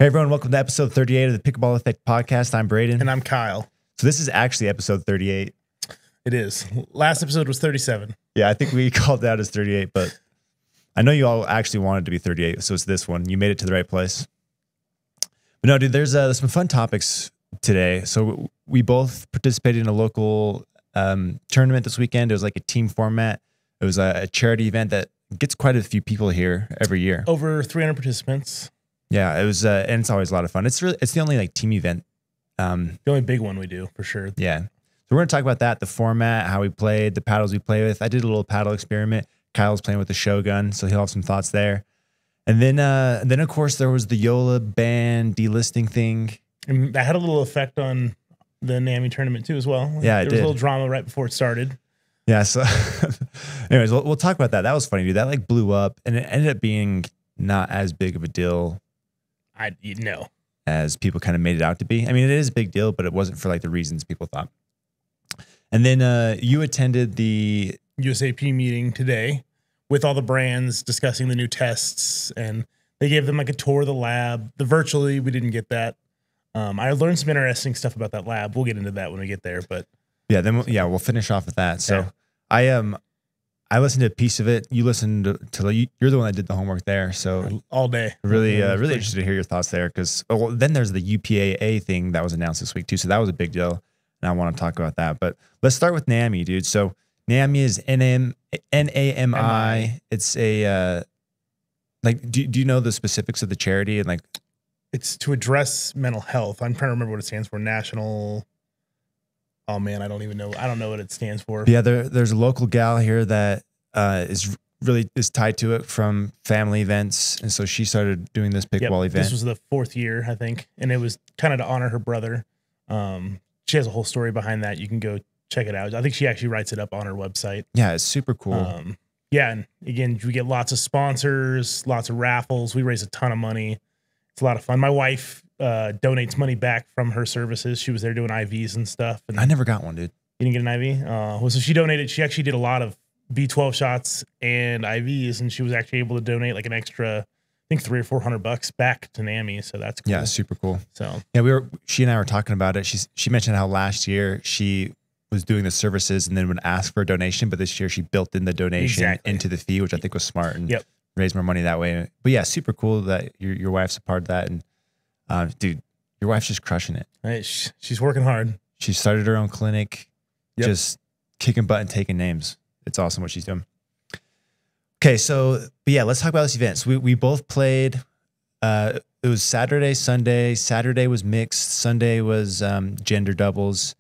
Hey everyone, welcome to episode 38 of the Pickleball Effect podcast. I'm Braydon. And I'm Kyle. So this is actually episode 38. It is. Last episode was 37. Yeah, I think we called that as 38, but I know you all actually wanted to be 38, so it's this one. You made it to the right place. But no, dude, there's some fun topics today. So we both participated in a local tournament this weekend. It was like a team format. It was a charity event that gets quite a few people here every year. Over 300 participants. Yeah, it was, and it's always a lot of fun. It's the only like team event. The only big one we do for sure. Yeah. So we're going to talk about that, the format, how we played, the paddles we play with. I did a little paddle experiment. Kyle's playing with the Shogun, so he'll have some thoughts there. And then of course there was the YOLA ban delisting thing. And that had a little effect on the NAMI tournament too as well. Yeah, there was a little drama right before it started. Yeah, so anyways, we'll talk about that. That was funny, dude. That like blew up and it ended up being not as big of a deal as people kind of made it out to be. I mean, it is a big deal, but it wasn't for like the reasons people thought. And then you attended the USAP meeting today with all the brands discussing the new tests, and they gave them like a tour of the lab. Virtually, we didn't get that. I learned some interesting stuff about that lab. We'll get into that when we get there, but yeah, then we'll finish off with that. So yeah. I listened to a piece of it. You listened to you're the one that did the homework there. So all day. Really interested to hear your thoughts there. Cause then there's the UPA-A thing that was announced this week too. So that was a big deal. And I want to talk about that, but let's start with NAMI, dude. So NAMI is NAMI. It's a, do you know the specifics of the charity and like, it's to address mental health. I'm trying to remember what it stands for. National. Oh man, I don't even know. I don't know what it stands for. Yeah, there's a local gal here that is tied to it from family events, and so she started doing this pickleball event. This was the 4th year, I think, and it was kind of to honor her brother. She has a whole story behind that. You can go check it out. I think she actually writes it up on her website. Yeah, it's super cool. Yeah, and again, we get lots of sponsors, lots of raffles. We raise a ton of money. It's a lot of fun. My wife donates money back from her services. She was there doing IVs and stuff. And I never got one, dude. You didn't get an IV? Well, so she donated. She actually did a lot of B12 shots and IVs, and she was actually able to donate like an extra, I think $300 or $400 back to NAMI. So that's cool. Yeah, super cool. So yeah, she and I were talking about it. She mentioned how last year she was doing the services and then would ask for a donation, but this year she built in the donation into the fee, which I think was smart and raised more money that way. But yeah, super cool that your wife's a part of that. And dude, your wife's just crushing it. Hey, she's working hard. She started her own clinic, just kicking butt and taking names. It's awesome what she's doing. Okay, but yeah, let's talk about this event. So we both played. It was Saturday, Sunday. Saturday was mixed. Sunday was gender doubles.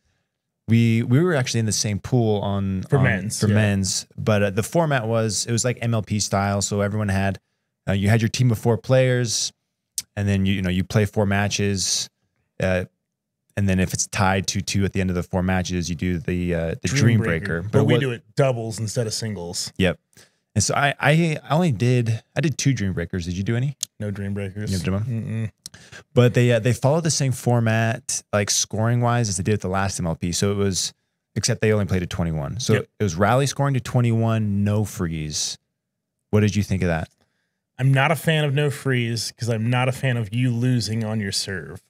We were actually in the same pool for men's, but the format was like MLP style. So everyone had you had your team of 4 players. And then you play 4 matches, and then if it's tied 2-2 at the end of the 4 matches, you do the Dream Breaker. But we do it doubles instead of singles. Yep. And so I did 2 Dream Breakers. Did you do any? No Dream Breakers. You never did one? But they followed the same format, like scoring wise, as they did at the last MLP. So it was, except they only played at 21. So it was rally scoring to 21, no freeze. What did you think of that? I'm not a fan of no freeze because I'm not a fan of you losing on your serve.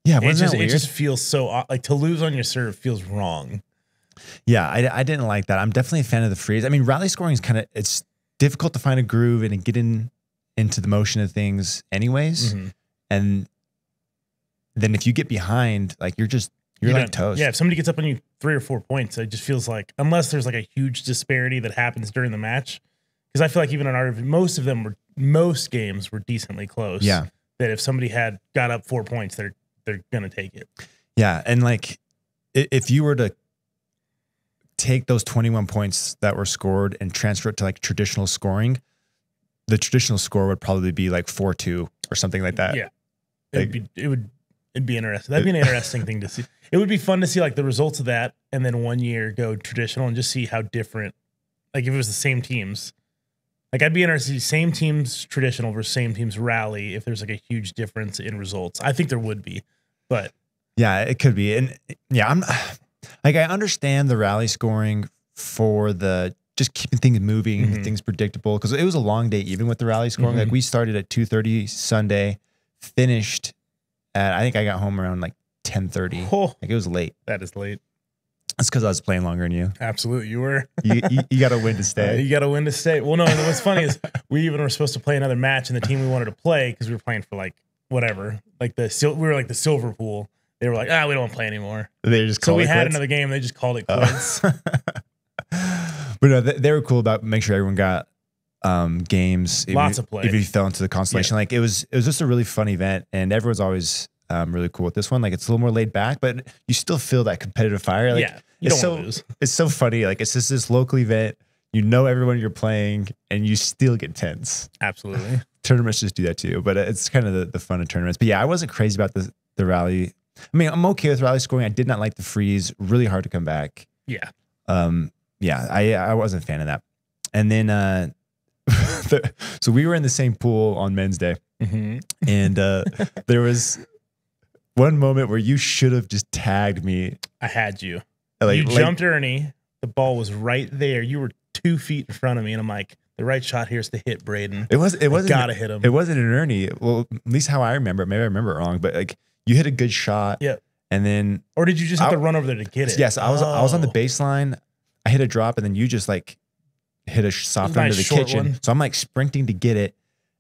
Yeah, wasn't that weird? It just feels so like to lose on your serve feels wrong. Yeah, I didn't like that. I'm definitely a fan of the freeze. I mean, rally scoring is it's difficult to find a groove and get into the motion of things anyways. And then if you get behind, like you're like toast. Yeah, if somebody gets up on you 3 or 4 points, it just feels like, unless there's like a huge disparity that happens during the match. Because I feel like even in our most games were decently close. Yeah. That if somebody got up 4 points, they're gonna take it. Yeah, and like if you were to take those 21 points that were scored and transfer it to like traditional scoring, the traditional score would probably be like 4-2 or something like that. Yeah. It'd be interesting. That'd be an interesting thing to see. It would be fun to see like the results of that and then one year go traditional and just see how different, like if it was the same teams. Like I'd be interested to see same teams traditional versus same teams rally if there's like a huge difference in results. I think there would be, but yeah, it could be. And yeah, I understand the rally scoring for the just keeping things moving, things predictable, because it was a long day even with the rally scoring. Like we started at 2:30 Sunday, finished at, I think I got home around like 10:30. Oh, Like it was late. that is late. That's because I was playing longer than you. Absolutely, you were. You got to win to stay. You got to win to stay. Well, no, and what's funny is we even were supposed to play another match, and the team we wanted to play, because we were playing for like whatever, like we were like the silver pool. They were like, we don't want to play anymore. They just so we had quits? another game. They just called it quits. But no, they were cool about making sure everyone got games. Lots of play. If you fell into the constellation, like it was just a really fun event, and everyone's always really cool with this one. Like it's a little more laid back, but you still feel that competitive fire. Like, yeah, you don't want to lose. It's so funny. Like it's just this local event. You know everyone you're playing, and you still get tense. Absolutely. Tournaments just do that too, but it's kind of the fun of tournaments. But yeah, I wasn't crazy about the rally. I mean, I'm okay with rally scoring. I did not like the freeze. Really hard to come back. Yeah. Yeah, I wasn't a fan of that. And then, so we were in the same pool on men's day, and there was one moment where you should have just tagged me. I had you. You jumped Ernie. The ball was right there. You were 2 feet in front of me, and I'm like, the right shot here is to hit Braydon. It wasn't gotta hit him. It wasn't an Ernie. Well, at least how I remember it. Maybe I remember it wrong, but like you hit a good shot. Yeah. And then, or did you just have to run over there to get it? Yes, I was on the baseline. I hit a drop, and then you just like hit a soft under the kitchen. One. So I'm like sprinting to get it,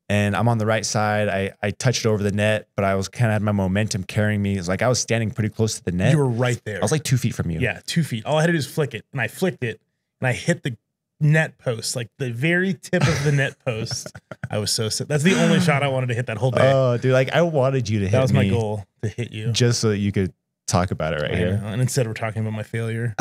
and I'm on the right side. I touched it over the net, but I was kind of had my momentum carrying me. It's like I was standing pretty close to the net. You were right there. I was like 2 feet from you. Yeah, 2 feet. All I had to do was flick it, and I flicked it, and I hit the net post, like the very tip of the net post. I was so sick. That's the only shot I wanted to hit that whole day. Oh, dude, like I wanted you to hit me. That was my goal, to hit you. Just so that you could talk about it here. And instead we're talking about my failure.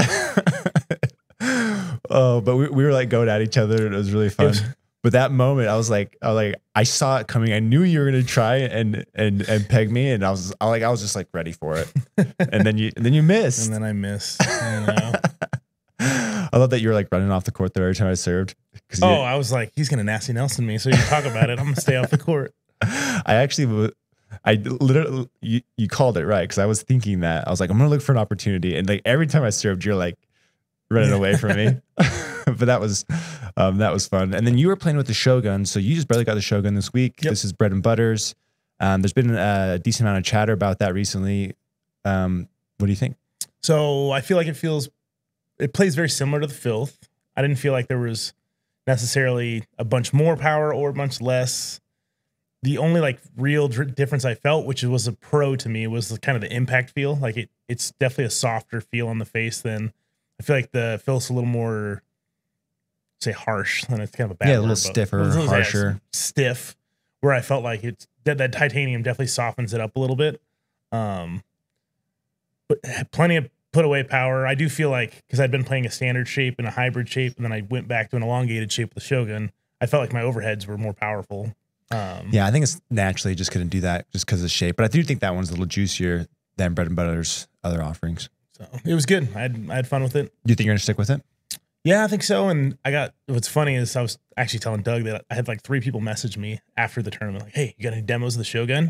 Oh, but we were like going at each other, and it was really fun. But that moment, I was like, I saw it coming. I knew you were gonna try and peg me, and I was just like ready for it. And then you missed. And then I missed. I know. I love that you were like running off the court there every time I served. I was like, he's gonna nasty Nelson me, so you can talk about it. I'm gonna stay off the court. I literally, you called it right, because I was thinking that. I was like, I'm gonna look for an opportunity, and like every time I served, you're like running away from me. But that was fun. And then you were playing with the Shogun, so you just barely got the Shogun this week. Yep. This is bread and butters. There's been a decent amount of chatter about that recently. What do you think? So I feel like it plays very similar to the Filth. I didn't feel like there was necessarily a bunch more power or a bunch less. The only like real difference I felt, which was a pro to me, was kind of the impact feel. Like it's definitely a softer feel on the face than I feel like the Filth's a little more, say, harsh. And it's kind of a bad word, a little stiffer, harsher, stiff. Where I felt like it's that titanium definitely softens it up a little bit. But plenty of put away power. I do feel like, because I'd been playing a standard shape and a hybrid shape, and then I went back to an elongated shape with the Shogun, I felt like my overheads were more powerful. Yeah, I think it's naturally just going to do that just because of the shape. But I do think that one's a little juicier than bread and butter's other offerings. So it was good. I had fun with it. Do you think you're going to stick with it? Yeah, I think so. And what's funny is I was actually telling Doug that I had like 3 people message me after the tournament, like, hey, you got any demos of the Shogun?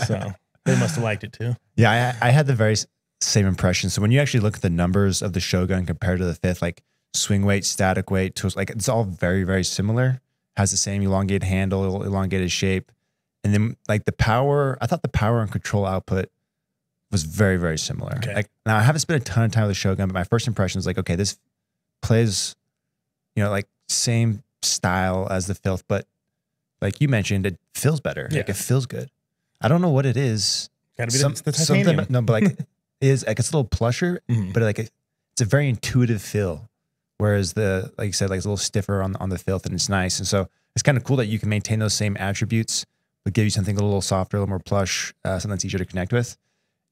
So they must have liked it too. Yeah, I had the very same impression. So when you actually look at the numbers of the Shogun compared to the Fifth, like swing weight, static weight, tools, like it's all very, very similar. Has the same elongated handle, elongated shape. And then like the power, I thought the power and control output was very, very similar. Okay. Like now I haven't spent a ton of time with the Shogun, but my first impression was like, okay, this plays, like same style as the Filth, but like you mentioned, it feels better. Yeah. Like it feels good. I don't know what it is. Gotta be the titanium. No, but like is like it's a little plusher, but like it's a very intuitive feel. Whereas like you said, like it's a little stiffer on the Filth, and it's nice. And so it's kind of cool that you can maintain those same attributes, but give you something a little softer, a little more plush, something that's easier to connect with.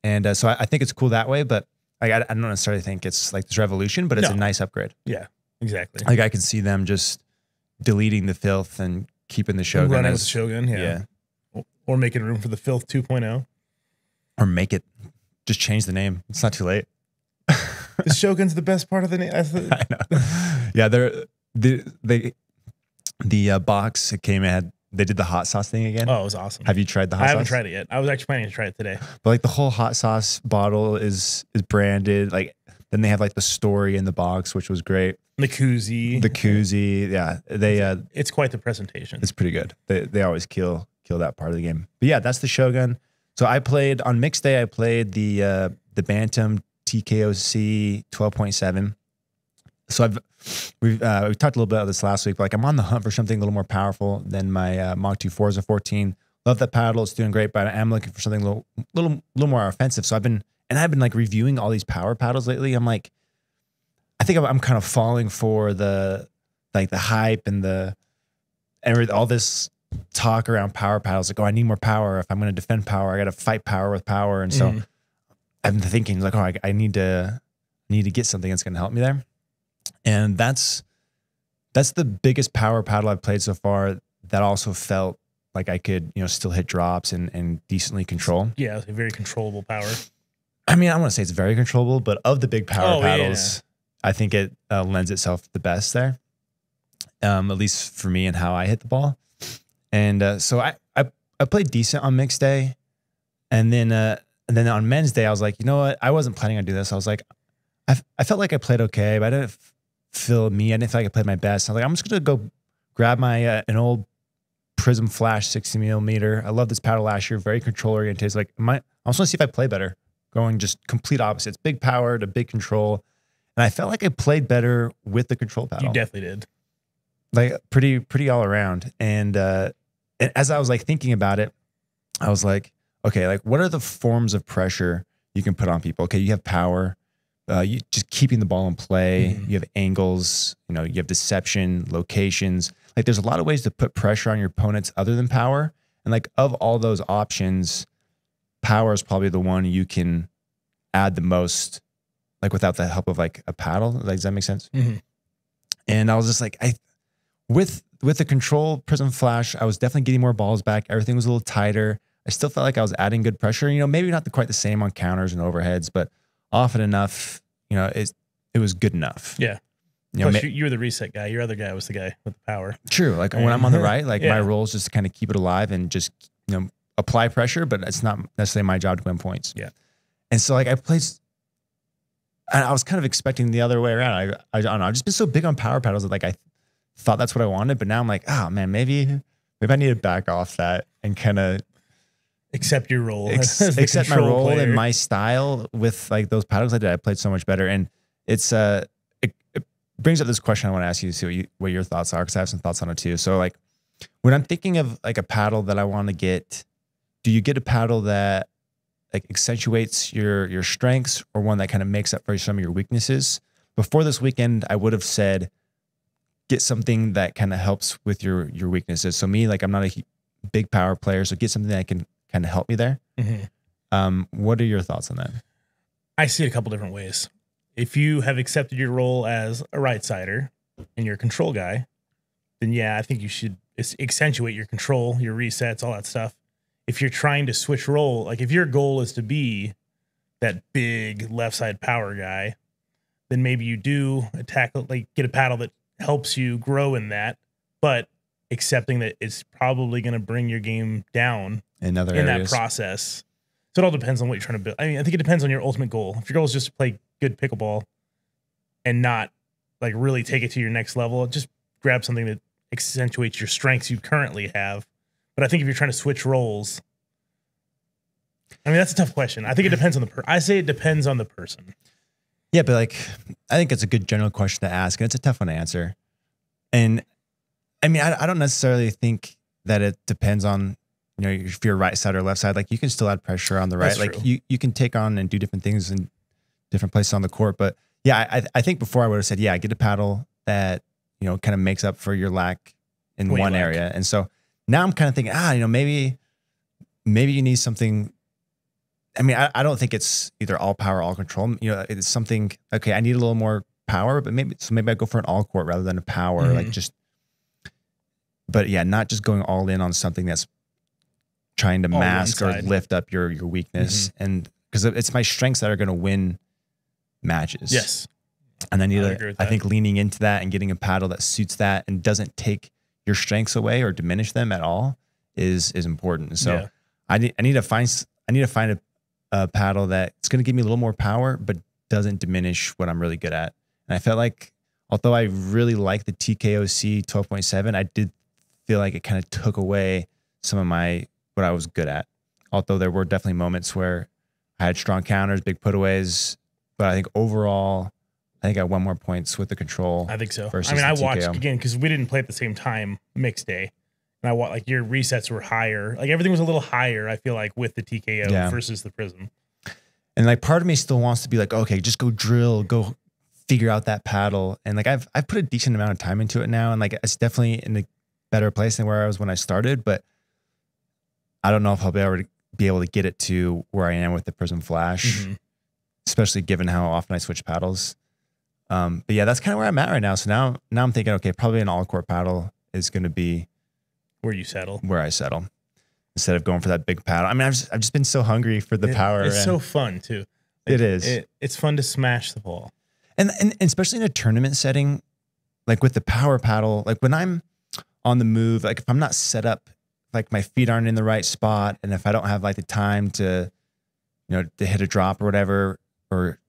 And so I think it's cool that way, but like, I don't necessarily think it's like this revolution, but it's a nice upgrade. Yeah, exactly. Like I can see them just deleting the Filth and keeping the Shogun. Running with the Shogun, yeah. Or making room for the Filth 2.0. Or just change the name. It's not too late. The Shogun's the best part of the name. I know. Yeah, the box it came in. They did the hot sauce thing again. Oh, it was awesome. Have you tried the hot sauce? I haven't tried it yet. I was actually planning to try it today. But like the whole hot sauce bottle is branded. Like Then they have like the story in the box, which was great. The koozie. Yeah. It's quite the presentation. It's pretty good. They always kill that part of the game. But yeah, that's the Shogun. So I played on mixed day, I played the Bantam TKOC 12.7. So we talked a little bit about this last week, but like I'm on the hunt for something a little more powerful than my Mach 2 Forza 14. Love that paddle. It's doing great, but I'm looking for something a little more offensive. So I've been like reviewing all these power paddles lately. I'm like, I think I'm kind of falling for the hype and all this talk around power paddles. Like, oh, I need more power. If I'm going to defend power, I got to fight power with power. And so I've been thinking like, oh, I need to get something that's going to help me there. And that's the biggest power paddle I've played so far that also felt like I could, still hit drops and decently control. Yeah, it's a very controllable power. I mean, I don't want to say it's very controllable, but of the big power paddles, I think it lends itself the best there, at least for me and how I hit the ball. And so I played decent on mixed day. And then on men's day, I was like, you know what? I wasn't planning on doing this. I was like, I felt like I played okay, but I didn't feel me. I didn't feel like I played my best. I was like, I'm just going to go grab my an old Prism Flash 60 millimeter. I love this paddle last year. Very control oriented. It's like, I just want to see if I play better. Going just complete opposites. Big power to big control. And I felt like I played better with the control paddle. You definitely did. Like pretty all around. And as I was like thinking about it, I was like, okay, like what are the forms of pressure you can put on people? Okay, you have power. You just keeping the ball in play. You have angles, you have deception, locations. Like there's a lot of ways to put pressure on your opponents other than power. And like of all those options, power is probably the one you can add the most, like without the help of like a paddle. Like, does that make sense? And I was just like, with the control Prism Flash, I was definitely getting more balls back. Everything was a little tighter. I still felt like I was adding good pressure. Maybe not quite the same on counters and overheads, but often enough, it was good enough. Yeah. Plus, you were the reset guy. Your other guy was the guy with the power. True. Like when I'm on the right, like my role is just to kind of keep it alive and just, apply pressure, but it's not necessarily my job to win points. Yeah. And so like I was kind of expecting the other way around. I don't know. I've just been so big on power paddles that like I thought that's what I wanted, but now I'm like, oh man, maybe I need to back off that and kind of accept your role. Accept my role and my style with like those paddles I did. I played so much better. And it's it brings up this question I want to ask you to see what your thoughts are, because I have some thoughts on it too. So like when I'm thinking of like a paddle that I want to get, do you get a paddle that like accentuates your strengths or one that kind of makes up for some of your weaknesses? Before this weekend, I would have said, get something that kind of helps with your weaknesses. So me, like I'm not a big power player, so get something that can kind of help me there. What are your thoughts on that? I see it a couple different ways. If you have accepted your role as a right sider and you're a control guy, then yeah, I think you should accentuate your control, your resets, all that stuff. If you're trying to switch role, like if your goal is to be that big left side power guy, then maybe you do get a paddle that helps you grow in that, but accepting that it's probably going to bring your game down in that process. So it all depends on what you're trying to build. I mean, I think it depends on your ultimate goal. If your goal is just to play good pickleball and not like really take it to your next level, just grab something that accentuates your strengths you currently have. But I think if you're trying to switch roles, I mean, that's a tough question. I think it depends on I say it depends on the person. Yeah, but like, I think it's a good general question to ask, and it's a tough one to answer. And I mean, I don't necessarily think that it depends on, if you're right side or left side. Like you can still add pressure on the right. That's like true. you can take on and do different things in different places on the court. But yeah, I think before I would have said, yeah, get a paddle that, kind of makes up for your lack in one area. And so now I'm kind of thinking, maybe you need something. I mean, I don't think it's either all power, all control. It's something, okay, I need a little more power, but maybe I go for an all court rather than a power, but yeah, not just going all in on something that's trying to mask or lift up your weakness. And because it's my strengths that are going to win matches. Yes. And I think leaning into that and getting a paddle that suits that and doesn't take your strengths away or diminish them at all is important. So I need to find a paddle that's going to give me a little more power, but doesn't diminish what I'm really good at. And I felt like, although I really like the TKOC 12.7, I did feel like it kind of took away some of what I was good at. Although there were definitely moments where I had strong counters, big putaways, but I think overall, I think I won more points with the control. I think so. Versus I mean, I watched TKO. again because we didn't play at the same time mixed day. And I watched, like, your resets were higher. Like, everything was a little higher, I feel like, with the TKO versus the Prism. And like part of me still wants to be like, okay, just go drill, go figure out that paddle. And like I've put a decent amount of time into it now, and like it's definitely in a better place than where I was when I started, but I don't know if I'll be able to get it to where I am with the Prism Flash, especially given how often I switch paddles. But yeah, that's kind of where I'm at right now. So now I'm thinking, okay, probably an all court paddle is going to be where you settle, where I settle instead of going for that big paddle. I mean, I've just been so hungry for the power. It's so fun too. It Like, is. It's fun to smash the ball. And especially in a tournament setting, like with the power paddle, like when I'm on the move, like if I'm not set up, like my feet aren't in the right spot, and if I don't have like the time to, to hit a drop or whatever, or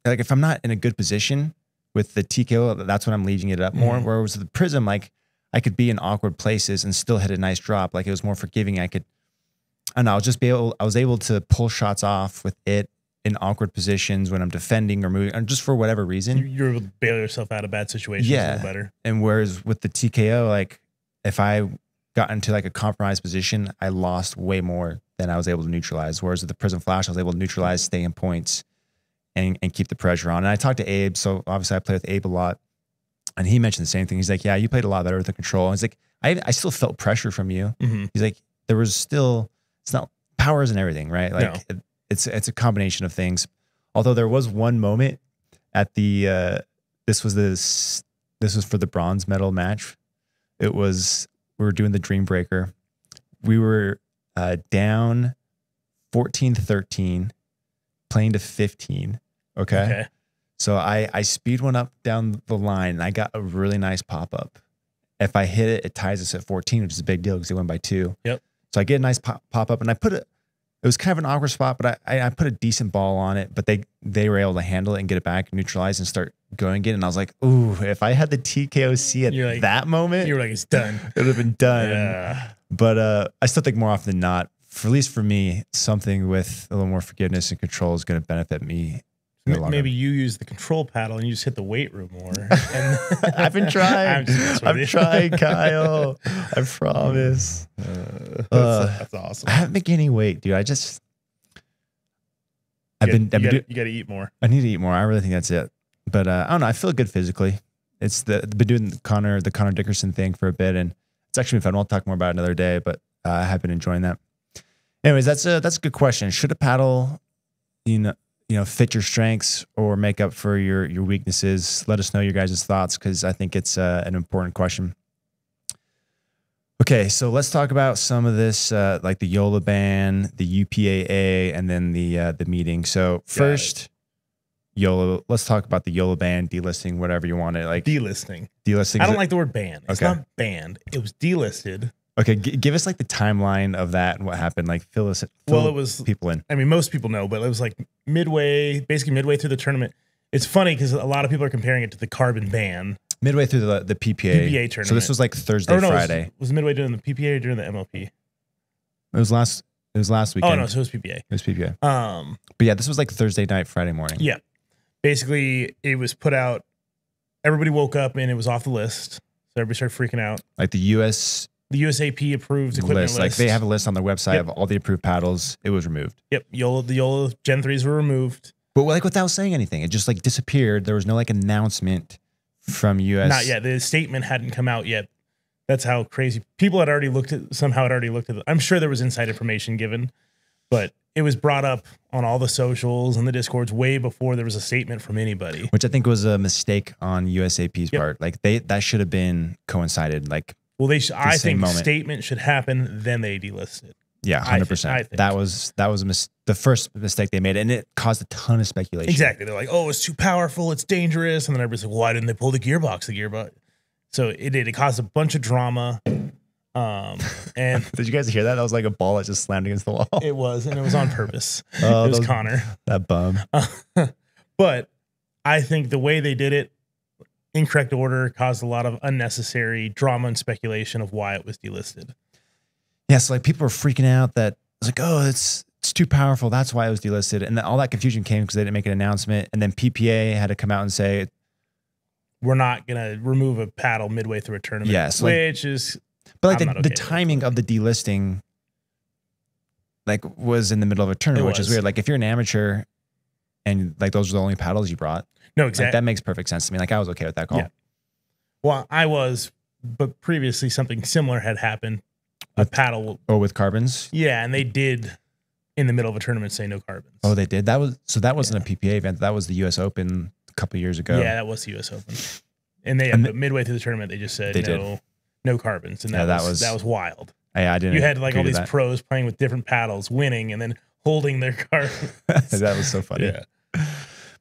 like if I'm not in a good position with the TKO, that's when I'm leading it up more. Whereas with the Prism, like I could be in awkward places and still hit a nice drop. Like it was more forgiving. I don't know, I was able to pull shots off with it in awkward positions when I'm defending or moving, or just for whatever reason. You're able to bail yourself out of bad situations a little better. And whereas with the TKO, like if I got into like a compromised position, I lost way more than I was able to neutralize. Whereas with the Prism Flash, I was able to neutralize, stay in points, and keep the pressure on. And I talked to Abe, so obviously I play with Abe a lot, and he mentioned the same thing. He's like, yeah, you played a lot better with the control. And he's like, I still felt pressure from you. He's like, there was still, it's not, power isn't everything, right? Like it's a combination of things. Although there was one moment at the, this was for the bronze medal match. We were doing the Dream Breaker. We were down 14-13, playing to 15. Okay. So I speed one up down the line, and I got a really nice pop up. If I hit it, it ties us at 14, which is a big deal because it went by 2. Yep. So I get a nice pop up, and I put it. It was kind of an awkward spot, but I put a decent ball on it. But they were able to handle it and get it back, neutralize, and start going again. And I was like, ooh, if I had the TKOC at that moment, you were like, it's done. It would have been done. Yeah. But I still think more often than not, at least for me, something with a little more forgiveness and control is going to benefit me. Maybe you use the control paddle and you just hit the weight room more. And I've been trying. I'm trying, Kyle. I promise. That's awesome. I haven't been gaining weight, dude. You got to eat more. I need to eat more. I really think that's it. But I don't know. I feel good physically. Been doing the Connor Dickerson thing for a bit, and it's actually been fun. We'll talk more about it another day, but I have been enjoying that. Anyways, that's a good question. Should a paddle, fit your strengths or make up for your weaknesses? Let us know your guys' thoughts, because I think it's an important question. Okay, so let's talk about some of this, like the YOLA ban, the UPA-A, and then the meeting. So first, YOLA. Let's talk about the YOLA ban, delisting, whatever you want to like. Delisting. Delisting. I don't like the word ban. It's not banned. It was delisted. Okay, give us like the timeline of that and what happened. Like fill it was people in. I mean, most people know, but it was like basically midway through the tournament. It's funny because a lot of people are comparing it to the carbon ban. Midway through the PPA tournament. So this was like Thursday, Friday. Was midway during the PPA or during the MLP? It was last weekend. Oh no, so it was PPA. It was PPA. But yeah, this was like Thursday night, Friday morning. Yeah. Basically, it was put out. Everybody woke up and it was off the list. So everybody started freaking out. Like the USAP approved equipment list. Like they have a list on their website of all the approved paddles. It was removed. Yep. The YOLA Gen-3s were removed. But like without saying anything, it just like disappeared. There was no like announcement from US. Not yet. The statement hadn't come out yet. That's how crazy. People had already looked at it. I'm sure there was inside information given, but it was brought up on all the socials and the Discords way before there was a statement from anybody. Which I think was a mistake on USAP's part. Like that should have been coincided. Like, well, I think statement should happen, then they delisted. Yeah, 100%. That was the first mistake they made, and it caused a ton of speculation. Exactly. They're like, oh, it's too powerful, it's dangerous, and then everybody's like, well, why didn't they pull the gearbox? So it did. It caused a bunch of drama. And did you guys hear that? That was like a ball that just slammed against the wall. It was, and it was on purpose. It was Connor. That bum. But I think the way they did it, incorrect order, caused a lot of unnecessary drama and speculation of why it was delisted. Yeah, so like people were freaking out that it's like, oh, it's too powerful. That's why it was delisted. And then all that confusion came because they didn't make an announcement. And then PPA had to come out and say, we're not going to remove a paddle midway through a tournament. Yes, which is, but like the timing of the delisting like was in the middle of a tournament, which is weird. Like if you're an amateur and like those are the only paddles you brought. No, exactly. Like, that makes perfect sense to me. Like I was okay with that call. Yeah. Well, I was, but previously something similar had happened. A paddle. Oh, with carbons? Yeah, and they did in the middle of a tournament say no carbons. Oh, they did? That wasn't a PPA event. That was the US Open a couple of years ago. Yeah, that was the US Open. And but midway through the tournament they just said no carbons. And that was wild. I didn't. You had like all these pros playing with different paddles, winning and then holding their carbons. That was so funny.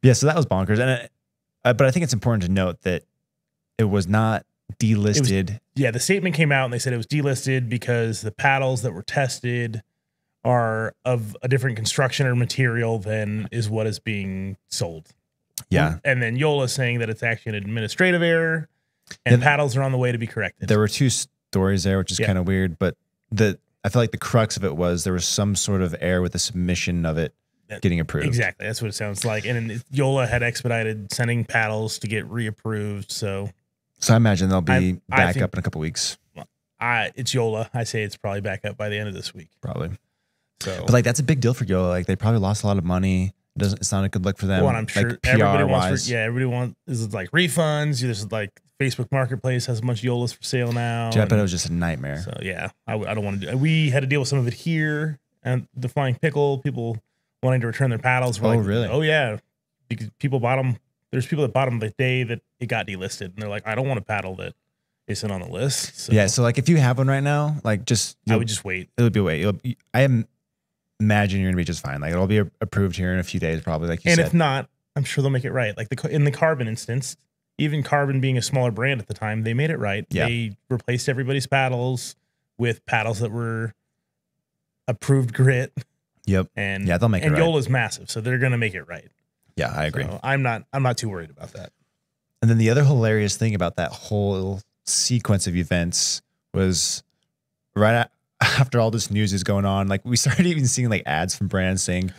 Yeah, so that was bonkers. And but I think it's important to note that it was not delisted. The statement came out and they said it was delisted because the paddles that were tested are of a different construction or material than is what is being sold. Yeah. And then YOLA saying that it's actually an administrative error and paddles are on the way to be corrected. There were two stories there, which is kind of weird, but I feel like the crux of it was there was some sort of error with the submission of it getting approved. Exactly. That's what it sounds like. And YOLA had expedited sending paddles to get reapproved. So I imagine they'll be back up in a couple weeks. It's YOLA. I say it's probably back up by the end of this week. Probably. So, but like that's a big deal for YOLA. Like they probably lost a lot of money. It's not a good look for them. Well, I'm sure like, everybody wants. Everybody wants is like refunds. There's like Facebook Marketplace has a bunch of YOLAs for sale now. Yeah, but it was just a nightmare. So yeah, I don't want to do. We had to deal with some of it here and the Flying Pickle. People wanting to return their paddles. We're really? Oh yeah, because people bought them. There's people that bought them the day that it got delisted, and they're like, I don't want a paddle that isn't on the list. So yeah, so like if you have one right now, like I would just wait. It would be wait. Imagine you're gonna be just fine. Like it'll be approved here in a few days, probably. Like you said. And if not, I'm sure they'll make it right. Like in the Carbon instance, even Carbon being a smaller brand at the time, they made it right. Yeah. They replaced everybody's paddles with paddles that were approved grit. Yep. And they'll make it right. And YOLA's massive, so they're gonna make it right. Yeah, I agree. So I'm not too worried about that. And then the other hilarious thing about that whole sequence of events was right after all this news is going on, like we started even seeing like ads from brands saying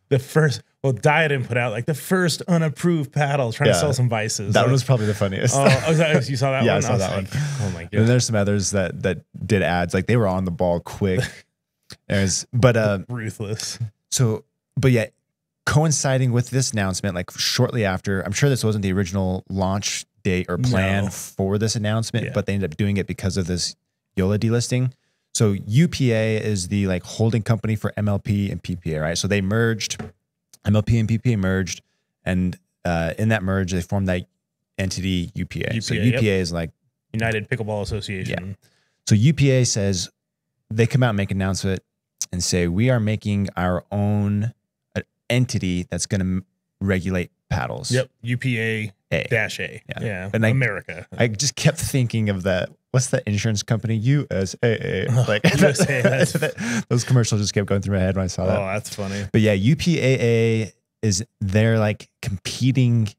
Diadem put out like the first unapproved paddle trying to sell some Vices. That one was probably the funniest. Oh, you saw that one? Yeah, I saw that one. Oh my god. And there's some others that did ads. Like they were on the ball quick. Ruthless. But yeah, coinciding with this announcement, like shortly after, I'm sure this wasn't the original launch date or plan for this announcement, but they ended up doing it because of this YOLA delisting. So UPA is the like holding company for MLP and PPA, right? So they merged, MLP and PPA merged, and in that merge they formed that entity UPA. So UPA is like United Pickleball Association. Yeah. So UPA says they come out and make an announcement and say we are making our own entity that's going to regulate paddles. Yep, UPA-A. Yeah. And America. I just kept thinking of that. What's the insurance company? USAA. Like those commercials just kept going through my head when I saw that. Oh, that's funny. But yeah, UPA-A is their like competing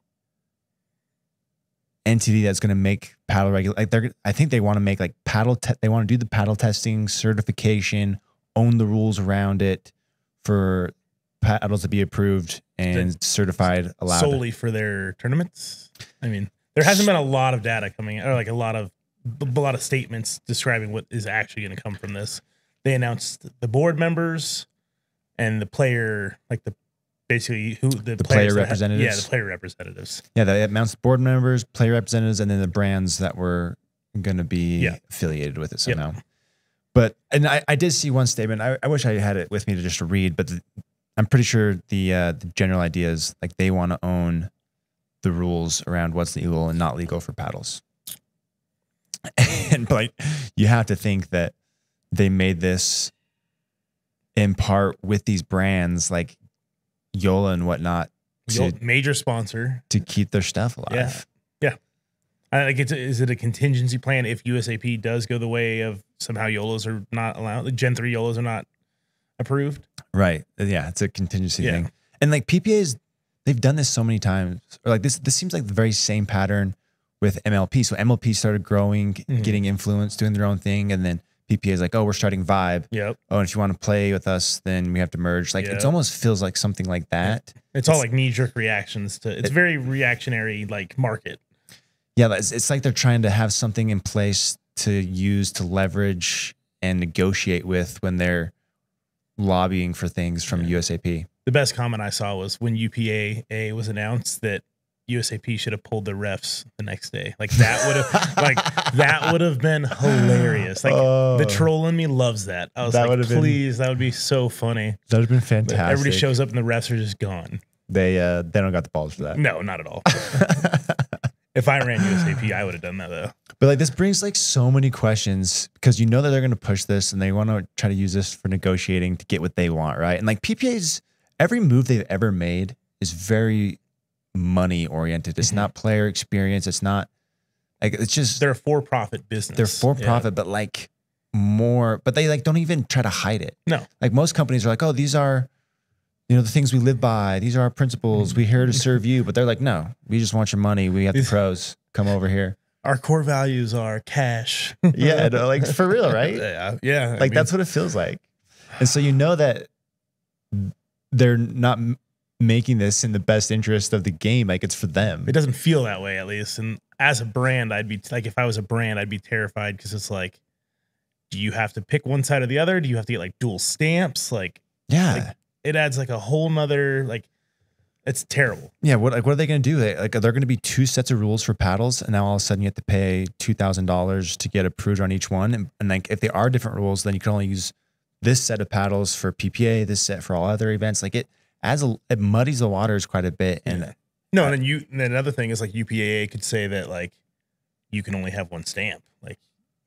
entity that's going to make paddle regulate. Like I think they want to make like they want to do the paddle testing certification, own the rules around it for paddles to be approved and certified, allowed solely for their tournaments. I mean, there hasn't been a lot of data coming, or like a lot of statements describing what is actually going to come from this. They announced the board members and the player, like the player representatives. Yeah, the player representatives. Yeah, they announced board members, player representatives, and then the brands that were going to be affiliated with it somehow. Yep. But I did see one statement. I wish I had it with me to read, but I'm pretty sure the general idea is like they want to own the rules around what's legal and not legal for paddles. And like you have to think that they made this in part with these brands like YOLA and whatnot, major sponsor to keep their stuff alive. Yeah. Like is it a contingency plan if USAP does go the way of somehow YOLAs are not allowed, the Gen-3 YOLAs are not approved? Right. Yeah, it's a contingency thing. And like PPA's, they've done this so many times. Or like this seems like the very same pattern with MLP. So MLP started growing, getting influence, doing their own thing, and then PPA is like, oh, we're starting Vibe. Yep. Oh, and if you want to play with us, then we have to merge. Like it almost feels like something like that. It's all like knee-jerk reactions to. It's very reactionary, like market. Yeah, it's like they're trying to have something in place to use to leverage and negotiate with when they're lobbying for things from USAP. The best comment I saw was when UPA-A was announced that USAP should have pulled the refs the next day. Like that would have been hilarious. Like the troll in me loves that. I was like, please, that would be so funny. That would have been fantastic. But everybody shows up and the refs are just gone. They don't got the balls for that. No, not at all. If I ran USAP, I would have done that though. But like this brings like so many questions because you know that they're going to push this and they want to try to use this for negotiating to get what they want, right? And like PPA's every move they've ever made is very money oriented. It's not player experience. It's not like, it's just they're a for-profit business. They're for profit, but like more, but they like don't even try to hide it. No, like most companies are like, oh, these are, you know, the things we live by. These are our principles. We're here to serve you. But they're like, no, we just want your money. We got the pros. Come over here. Our core values are cash. Yeah, no, like for real, right? Yeah. Like I mean, that's what it feels like. And so you know that they're not making this in the best interest of the game. Like it's for them. It doesn't feel that way, at least. And as a brand, I'd be like, if I was a brand, I'd be terrified because it's like, do you have to pick one side or the other? Do you have to get like dual stamps? Like, yeah, like, it adds like a whole nother, like, it's terrible. Yeah. What are they going to do? Like, are there going to be 2 sets of rules for paddles? And now all of a sudden you have to pay $2,000 to get approved on each one. And like, if they are different rules, then you can only use this set of paddles for PPA, this set for all other events. Like it muddies the waters quite a bit. And no, and then another thing is like UPA-A could say that like you can only have one stamp. Like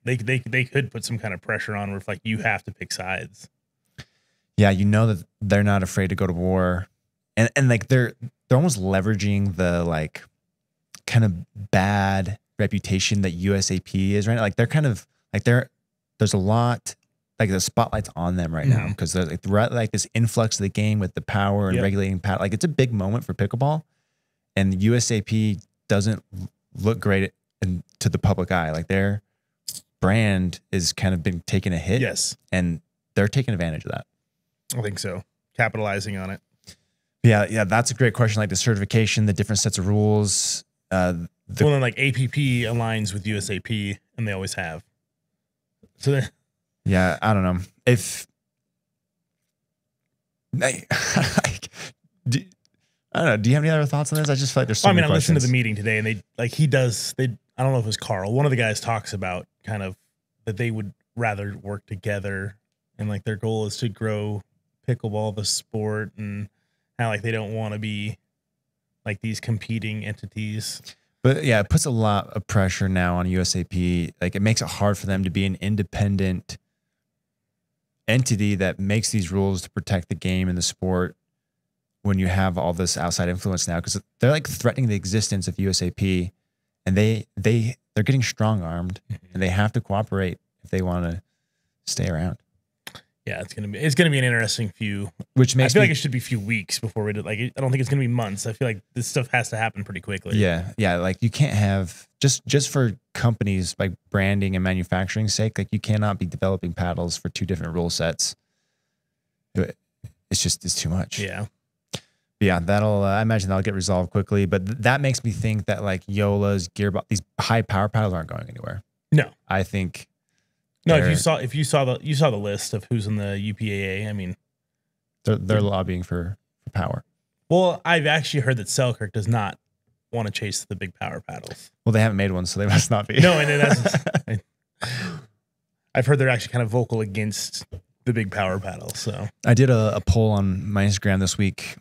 they could put some kind of pressure on where if like you have to pick sides. Yeah, you know that they're not afraid to go to war. And like they're almost leveraging the like kind of bad reputation that USAP is right now. Like they're kind of like there's a lot like the spotlight's on them right now because there's like this influx of the game with the power and regulating paddle. Like it's a big moment for pickleball, and USAP doesn't look great to the public eye. Like their brand is kind of been taking a hit. Yes, and they're taking advantage of that. I think so, capitalizing on it. Yeah, that's a great question. Like the certification, the different sets of rules. Well, then like APP aligns with USAP, and they always have. So yeah, I don't know if I don't know. Do you have any other thoughts on this? I just feel like there's so many questions. I listened to the meeting today, and I don't know if it was Carl. One of the guys talks about kind of that they would rather work together, and like their goal is to grow pickleball, the sport, and how like they don't want to be like these competing entities. But yeah, it puts a lot of pressure now on USAP. Like it makes it hard for them to be an independent entity that makes these rules to protect the game and the sport when you have all this outside influence now, because they're like threatening the existence of USAP, and they're getting strong armed, and they have to cooperate if they want to stay around. Yeah, it's gonna be an interesting few. Which makes I feel like it should be a few weeks before we do. Like, I don't think it's gonna be months. I feel like this stuff has to happen pretty quickly. Yeah. Like you can't have just for companies like branding and manufacturing sake. Like you cannot be developing paddles for 2 different rule sets. It's too much. Yeah. Yeah, I imagine that'll get resolved quickly. But that makes me think that like YOLA's gearbox, these high power paddles aren't going anywhere. No, I think. No, if you saw the list of who's in the UPA-A, I mean, they're lobbying for power. Well, I've actually heard that Selkirk does not want to chase the big power paddles. Well, they haven't made one, so they must not be. No, and I've heard they're actually kind of vocal against the big power paddles. So I did a poll on my Instagram this week,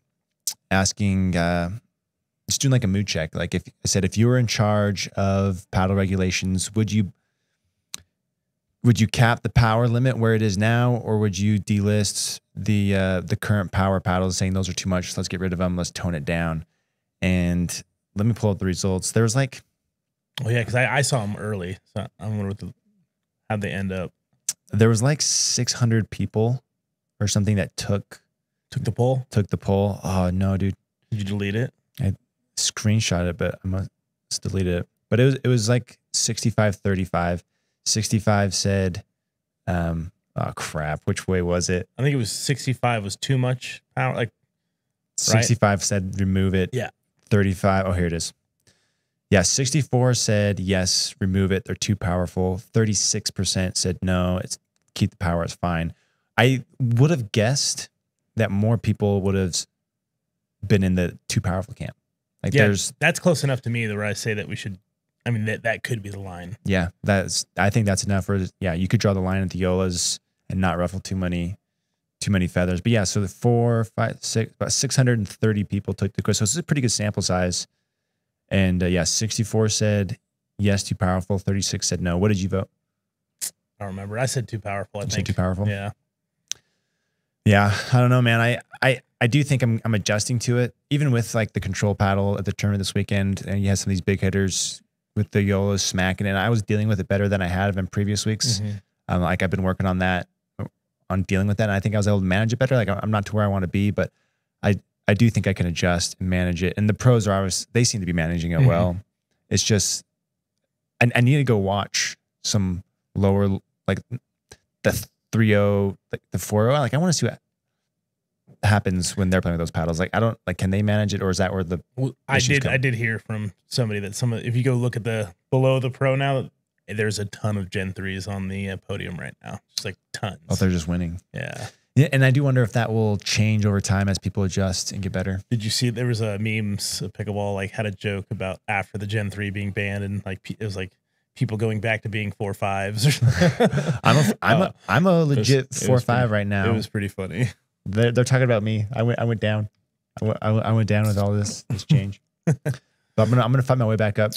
asking, just doing like a mood check. Like if you were in charge of paddle regulations, would you cap the power limit where it is now, or would you delist the current power paddles, saying those are too much, let's get rid of them, let's tone it down? And let me pull up the results. There was like, oh yeah, because I saw them early, so I wonder how'd they end up. There was like 600 people or something that took the poll. Oh no, dude. Did you delete it? I screenshot it, but I must delete it. But it was like 65-35. 65 said, oh crap, which way was it? I think it was 65 was too much power. Like 65 said remove it. Yeah. 35. Oh, here it is. Yeah, 64 said yes, remove it. They're too powerful. 36% said no, it's keep the power, it's fine. I would have guessed that more people would have been in the too powerful camp. Like that's close enough to me where I say that we should. I mean that could be the line. Yeah, I think that's enough for. Yeah, you could draw the line at the YOLAs and not ruffle too many feathers. But yeah, so the 4, 5, 6, about 630 people took the quiz. So this is a pretty good sample size. And yeah, 64 said yes, too powerful. 36 said no. What did you vote? I don't remember. I said too powerful. I think too powerful. Yeah. Yeah, I don't know, man. I do think I'm adjusting to it, even with like the control paddle at the tournament this weekend, and you had some of these big hitters with the YOLOs smacking it. And I was dealing with it better than I had in previous weeks. Mm-hmm. Like I've been working on that, on dealing with that, and I think I was able to manage it better. Like I'm not to where I want to be, but I do think I can adjust and manage it. And the pros are always, they seem to be managing it well. It's just, I need to go watch some lower, like the 3-0, like the 4-0. Like I want to see what happens when they're playing with those paddles. Like I don't, like, can they manage it, or is that where the I did hear from somebody that if you go look at the below the pro now, there's a ton of Gen 3s on the podium right now. Just like tons. Oh, they're just winning. Yeah. Yeah, and I do wonder if that will change over time as people adjust and get better. Did you see there was a memes of Pickleball like had a joke about after the Gen 3 being banned, and like it was like people going back to being 4.5s. I'm a legit 4.5 right now. It was pretty funny. They're talking about me. I went down. I went down with all this change. But I'm gonna fight my way back up.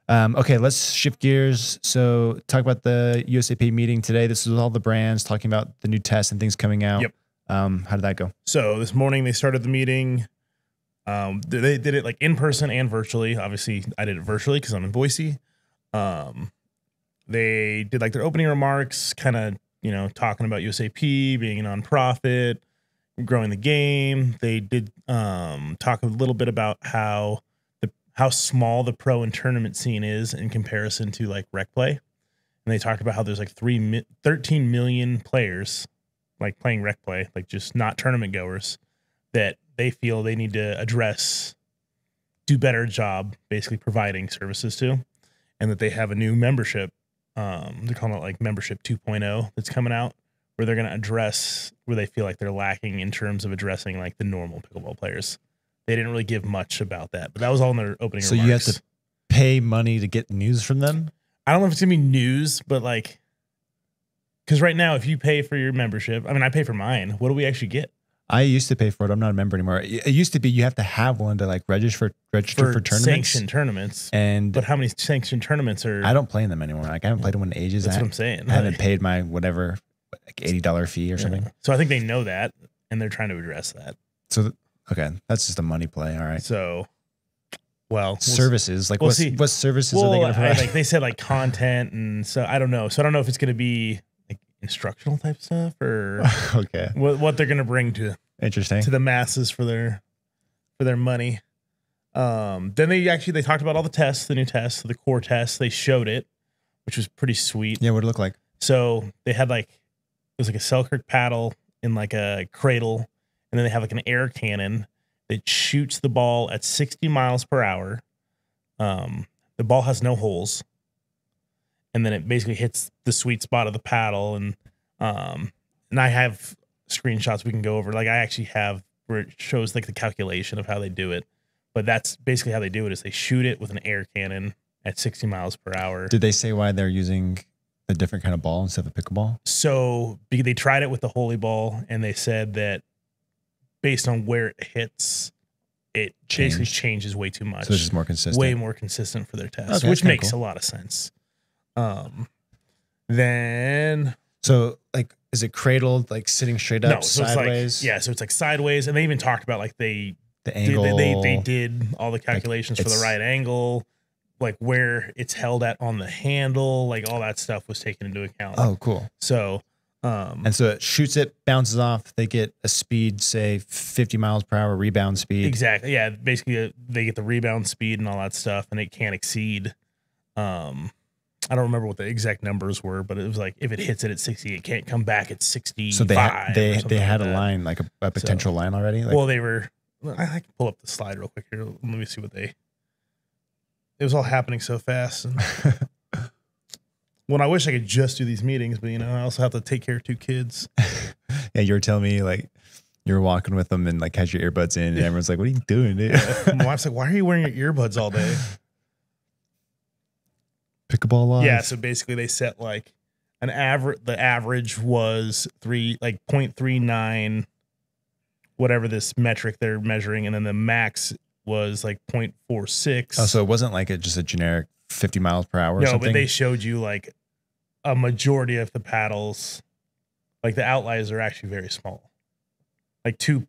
Okay, let's shift gears. So talk about the USAP meeting today. This is all the brands talking about the new tests and things coming out. Yep. How did that go? So this morning they started the meeting. They did it like in person and virtually. Obviously, I did it virtually because I'm in Boise. They did like their opening remarks, kind of, talking about USAP being a nonprofit, growing the game. They did talk a little bit about how small the pro and tournament scene is in comparison to like rec play. And they talked about how there's like 13 million players like playing rec play, like just not tournament goers, that they feel they need to do better job basically providing services to, and that they have a new membership. They're calling it like membership 2.0 that's coming out, where they're going to address where they feel like they're lacking in terms of addressing like the normal pickleball players. They didn't really give much about that, but that was all in their opening remarks. So you have to pay money to get news from them? I don't know if it's going to be news, but like, because right now, if you pay for your membership, I mean, I pay for mine. What do we actually get? I used to pay for it. I'm not a member anymore. It used to be you have to have one to like register for tournaments. Sanctioned tournaments. But how many sanctioned tournaments are? I don't play in them anymore. Like I haven't played in one in ages. That's what I'm saying. I haven't paid my whatever, like $80 fee or something. So I think they know that, and they're trying to address that. So okay, that's just a money play. All right. So, well, services like what services are they going to provide? Like they said, like content, and so I don't know. So I don't know if it's going to be like instructional type stuff or okay, what they're going to bring to the masses for their money. Then they talked about all the tests, the new tests, the core tests. They showed it, which was pretty sweet. Yeah, what did it look like? So they had like, it was like a Selkirk paddle in like a cradle, and then they have like an air cannon that shoots the ball at 60 miles per hour. The ball has no holes, and then it basically hits the sweet spot of the paddle. And I have screenshots we can go over. Like I actually have where it shows like the calculation of how they do it, but that's basically how they do it. Is they shoot it with an air cannon at 60 miles per hour. Did they say why they're using a different kind of ball instead of a pickleball? So they tried it with the Holy Ball, and they said that based on where it hits, it basically changes way too much. So it's just more consistent. Way more consistent for their tests, which makes a lot of sense. Then so like, is it cradled like sitting straight up, sideways? It's like, so it's like sideways, and they even talked about like the angle. They did all the calculations for the right angle, like where it's held at on the handle, like all that stuff was taken into account. Oh, cool. So And so it shoots it, bounces off. They get a speed, say 50 miles per hour rebound speed. Exactly. Yeah. Basically, they get the rebound speed and all that stuff, and it can't exceed. I don't remember what the exact numbers were, but it was like if it hits it at 60, it can't come back at 65. So they had a line, like a potential line already. Like, well, they were. I can pull up the slide real quick here. Let me see what they. It was all happening so fast. And when I wish I could just do these meetings, but I also have to take care of 2 kids. Yeah, you were telling me like you were walking with them and like had your earbuds in, and everyone's like, "What are you doing, dude?" My wife's like, "Why are you wearing your earbuds all day?" Pickleball laws. Yeah, so basically they set like an average. The average was 0.39, whatever this metric they're measuring, and then the max was like 0.46. Oh, so it wasn't like just a generic 50 miles per hour. Or something? But they showed you like a majority of the paddles, like the outliers are actually very small. Like two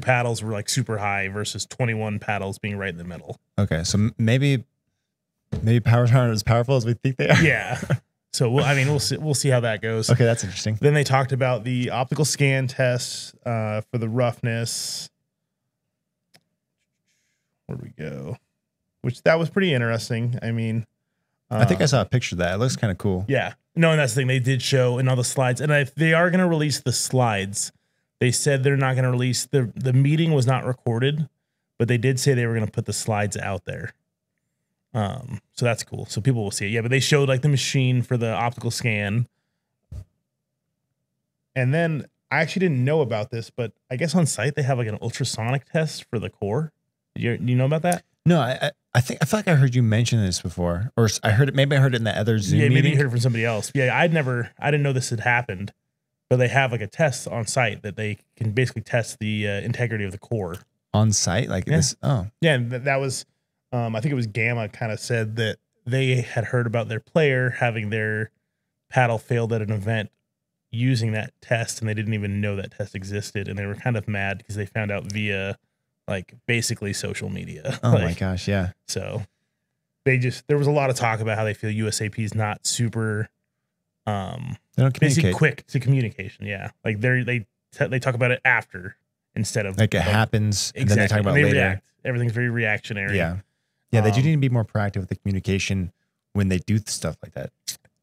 paddles were like super high versus 21 paddles being right in the middle. Okay, so maybe powers aren't as powerful as we think they are. Yeah. So we'll see how that goes. Okay, that's interesting. Then they talked about the optical scan tests for the roughness. Where'd we go? Which that was pretty interesting. I mean, I think I saw a picture of that. It looks kind of cool. Yeah. No, and that's the thing. They did show in all the slides, and they are going to release the slides. They said they're not going to release the meeting was not recorded, but they did say they were going to put the slides out there. So that's cool. So people will see it. Yeah, but they showed like the machine for the optical scan. And then I actually didn't know about this, but I guess on site they have like an ultrasonic test for the core. Do you know about that? No, I feel like I heard you mention this before, or I heard it. Maybe I heard it in the other Zoom meeting. Maybe you heard it from somebody else. Yeah, I didn't know this had happened, but they have like a test on site that they can basically test the integrity of the core on site. Like this. Oh, yeah. And that was, I think it was Gamma kind of said that they had heard about their player having their paddle failed at an event using that test, and they didn't even know that test existed, and they were kind of mad because they found out via like basically social media. Oh my gosh, yeah. So there was a lot of talk about how they feel USAP is not super they don't communicate. quick to communication. Yeah. Like they talk about it after instead of like it happens exactly. And then they talk about it later. React. Everything's very reactionary. Yeah. Yeah, they do need to be more proactive with the communication when they do stuff like that.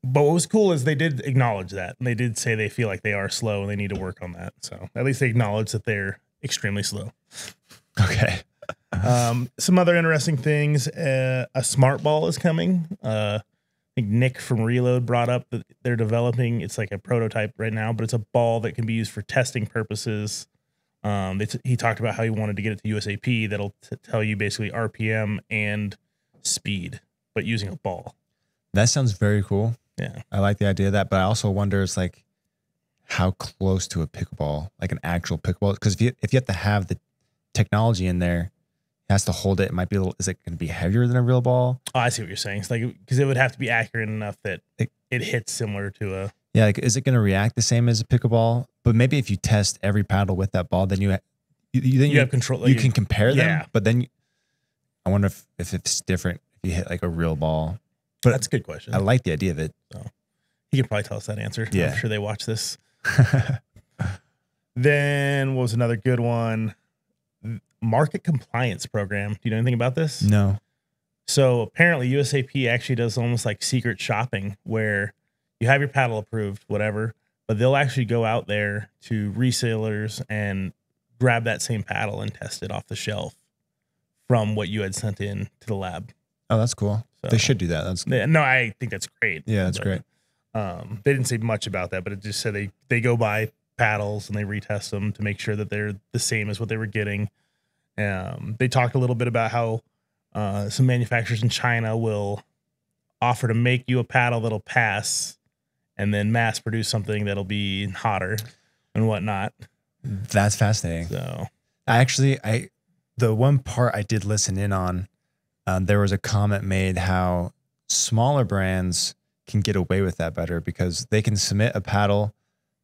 But what was cool is they did acknowledge that. And they did say they feel like they are slow and they need to work on that. So at least they acknowledge that they're extremely slow. Okay. Some other interesting things. A smart ball is coming. I think Nick from Reload brought up that they're developing. It's like a prototype right now, but it's a ball that can be used for testing purposes. He talked about how he wanted to get it to USAP. That'll tell you basically RPM and speed, but using a ball. That sounds very cool. Yeah. I like the idea of that, but I also wonder it's like how close to a pickleball, like an actual pickleball, because if you have to have the technology in there, it has to hold it. It might be is it going to be heavier than a real ball? Oh, I see what you're saying. It's like, because it would have to be accurate enough that it hits similar to a. Yeah. Like, is it going to react the same as a pickleball? But maybe if you test every paddle with that ball, then you have control. Like you can compare them. Yeah. But then I wonder if it's different if you hit like a real ball. But that's a good question. I like the idea of it. So he could probably tell us that answer. Yeah. I'm sure they watch this. Then what was another good one? Market compliance program. Do you know anything about this? No. So apparently USAP actually does almost like secret shopping where you have your paddle approved, whatever, but they'll actually go out there to resellers and grab that same paddle and test it off the shelf from what you had sent in to the lab. Oh, that's cool. So, they should do that. No, I think that's great. Yeah, that's great. They didn't say much about that, but it just said they go buy paddles and they retest them to make sure that they're the same as what they were getting. They talked a little bit about how some manufacturers in China will offer to make you a paddle that'll pass and then mass produce something that'll be hotter and whatnot. That's fascinating. So the one part I did listen in on, there was a comment made how smaller brands can get away with that better because they can submit a paddle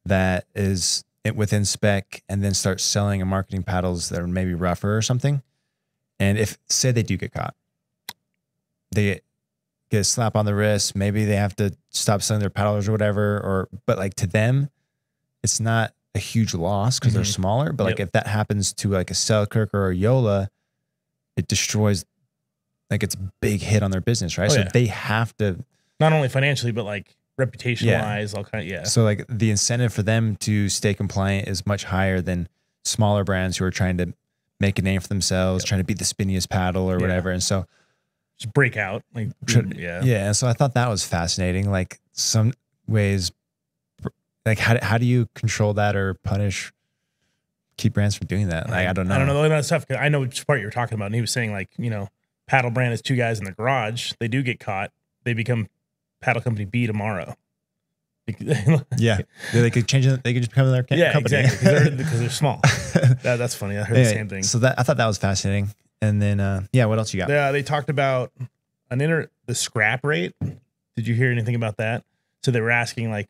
that is within spec and then start selling and marketing paddles that are maybe rougher or something. And if say they do get caught, they get a slap on the wrist, maybe they have to stop selling their paddles or whatever, but like to them, it's not a huge loss because they're smaller, but like if that happens to like a Selkirk or a Yola, it destroys, like it's a big hit on their business, right? So they have to, not only financially, but like reputation wise, all kind of, So like the incentive for them to stay compliant is much higher than smaller brands who are trying to make a name for themselves, trying to be the spinniest paddle or whatever. And so just break out. Like, yeah. And so I thought that was fascinating. Like some ways, like how do you control that or keep brands from doing that? Like, I don't know. I don't know all that stuff. 'Cause I know which part you were talking about. And he was saying like, you know, paddle brand is two guys in the garage. They do get caught. They become paddle company B tomorrow. Yeah, they could change it. They could just become their company. Exactly, because they're small. That's funny. I heard the same thing. So I thought that was fascinating. And then what else you got? Yeah, they talked about the scrap rate. Did you hear anything about that? So they were asking like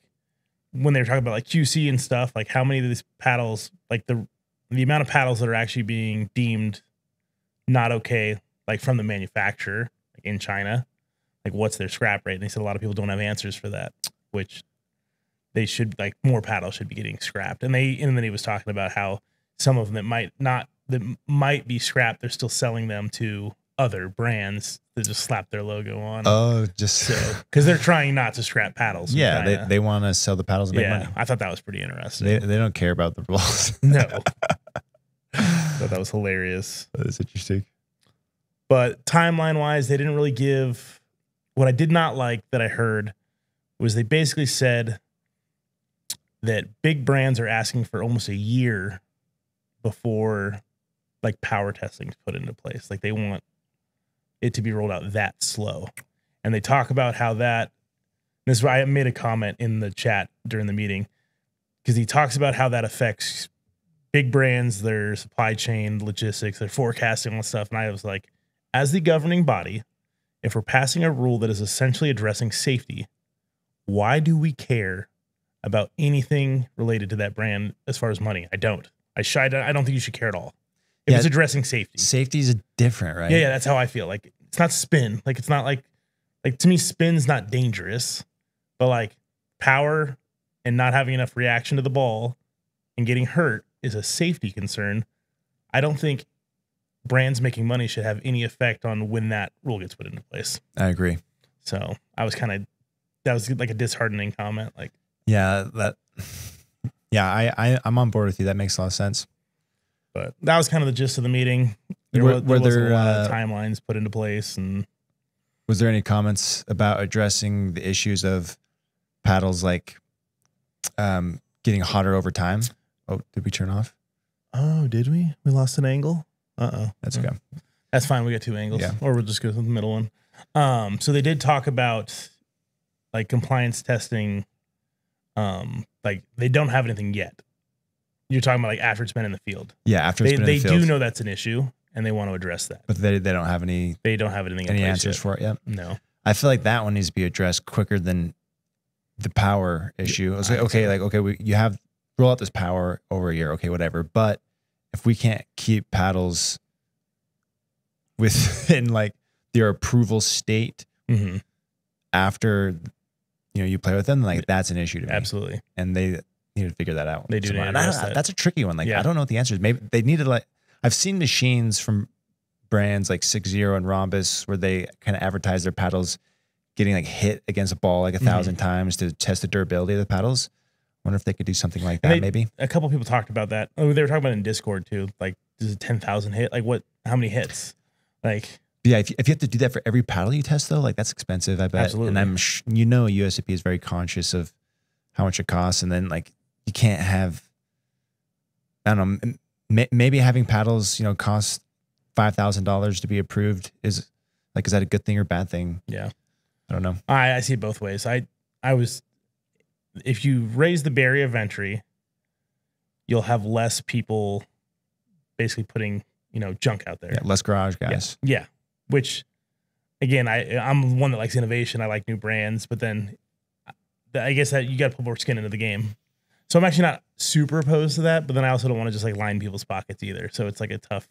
when they were talking about like QC and stuff, like how many of these paddles, like the amount of paddles that are actually being deemed not okay, like from the manufacturer, like in China, like what's their scrap rate? And they said a lot of people don't have answers for that, which they should, like more paddles should be getting scrapped. And then he was talking about how some of them that might be scrapped, they're still selling them to other brands that just slap their logo on. Oh, just so because they're trying not to scrap paddles. Yeah, they want to sell the paddles and make money. I thought that was pretty interesting. They don't care about the rules. No. I thought that was hilarious. That is interesting. But timeline wise, they didn't really give. What I did not like that I heard was they basically said that big brands are asking for almost a year before like power testing is put into place. Like they want it to be rolled out that slow. And they talk about how this is why I made a comment in the chat during the meeting, because he talks about how that affects big brands, their supply chain, logistics, their forecasting and stuff. And I was like, as the governing body, if we're passing a rule that is essentially addressing safety, why do we care about anything related to that brand as far as money? I don't. I don't think you should care at all. If it's addressing safety. Safety is different, right? Yeah, that's how I feel. Like it's not spin. Like it's not like to me, spin's not dangerous, but like power and not having enough reaction to the ball and getting hurt is a safety concern. I don't think brands making money should have any effect on when that rule gets put into place. I agree. So I was that was like a disheartening comment. Like, I'm on board with you. That makes a lot of sense. But that was kind of the gist of the meeting. There was a lot of timelines put into place. And was there any comments about addressing the issues of paddles like getting hotter over time? Oh, did we turn off? Oh, did we? We lost an angle? Uh-oh. That's okay. That's fine. We got two angles. Yeah. Or we'll just go to the middle one. So they did talk about like compliance testing. Like they don't have anything yet. You're talking about like after it's been in the field. Yeah, after it's been in the field. They do know that's an issue and they want to address that. But they don't have any. They don't have anything. Any answers for it yet? No. I feel like that one needs to be addressed quicker than the power issue. It's like you have roll out this power over a year. Okay, whatever. But if we can't keep paddles within like their approval state after you play with them, like that's an issue to me. Absolutely. And they need to figure that out. They do. That's a tricky one. Like I don't know what the answer is. Maybe they need to like. I've seen machines from brands like 6-0 and Rhombus where they kind of advertise their paddles getting like hit against a ball like 1,000 times to test the durability of the paddles. Wonder if they could do something like that. Maybe a couple people talked about that. Oh, they were talking about it in Discord too. Like, does a 10,000 hit? Like what? How many hits? Like. Yeah, if you have to do that for every paddle you test, though, like that's expensive, I bet. Absolutely. And USAP is very conscious of how much it costs, and then like you can't have. I don't know. Maybe having paddles, cost $5,000 to be approved is that a good thing or bad thing? Yeah, I don't know. I see it both ways. If you raise the barrier of entry, you'll have less people basically putting junk out there. Yeah, less garage guys. Yeah. Which, again, I'm one that likes innovation. I like new brands, but then I guess that you got to put more skin into the game. So I'm actually not super opposed to that, but then I also don't want to just like line people's pockets either. So it's like a tough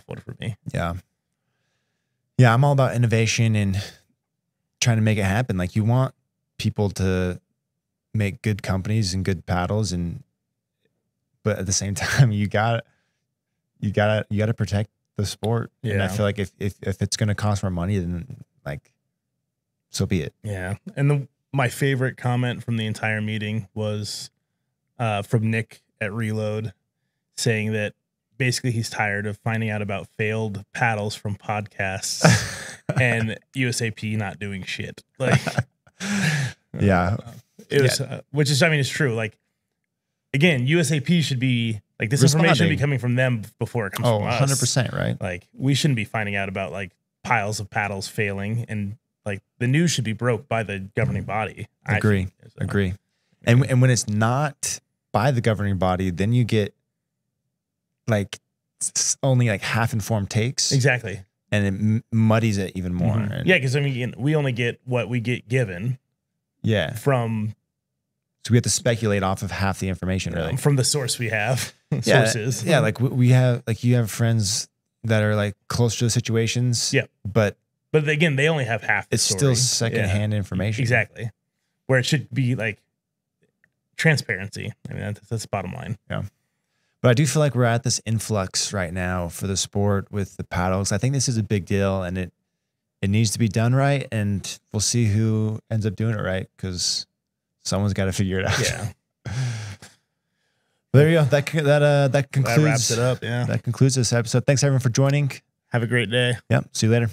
one for me. Yeah. Yeah, I'm all about innovation and trying to make it happen. Like you want people to make good companies and good paddles, but at the same time, you gotta protect the sport. Yeah. And I feel like if it's going to cost more money, then like, so be it. Yeah. And my favorite comment from the entire meeting was from Nick at Reload, saying that basically he's tired of finding out about failed paddles from podcasts and USAP not doing shit. Like, yeah, it was, which is, I mean, it's true. Like, again, USAP should be like, this information should be coming from them before it comes from us. 100%, right? Like, we shouldn't be finding out about like piles of paddles failing, and like the news should be broke by the governing body. Agree. And when it's not by the governing body, then you get like only like half-informed takes. Exactly. And it muddies it even more. And yeah, because I mean, we only get what we get given. Yeah. From. So we have to speculate off of half the information, really. From the source we have. Yeah, sources. Yeah, like we have, like you have friends that are like close to the situations. Yeah. But again, they only have half the it's story. still secondhand information. Exactly. Where it should be like transparency. I mean, that's the bottom line. Yeah. But I do feel like we're at this influx right now for the sport with the paddles. I think this is a big deal, and it needs to be done right, and we'll see who ends up doing it right, because someone's got to figure it out. Yeah. There you go. That concludes. That wraps it up. Yeah. That concludes this episode. Thanks everyone for joining. Have a great day. Yep. See you later.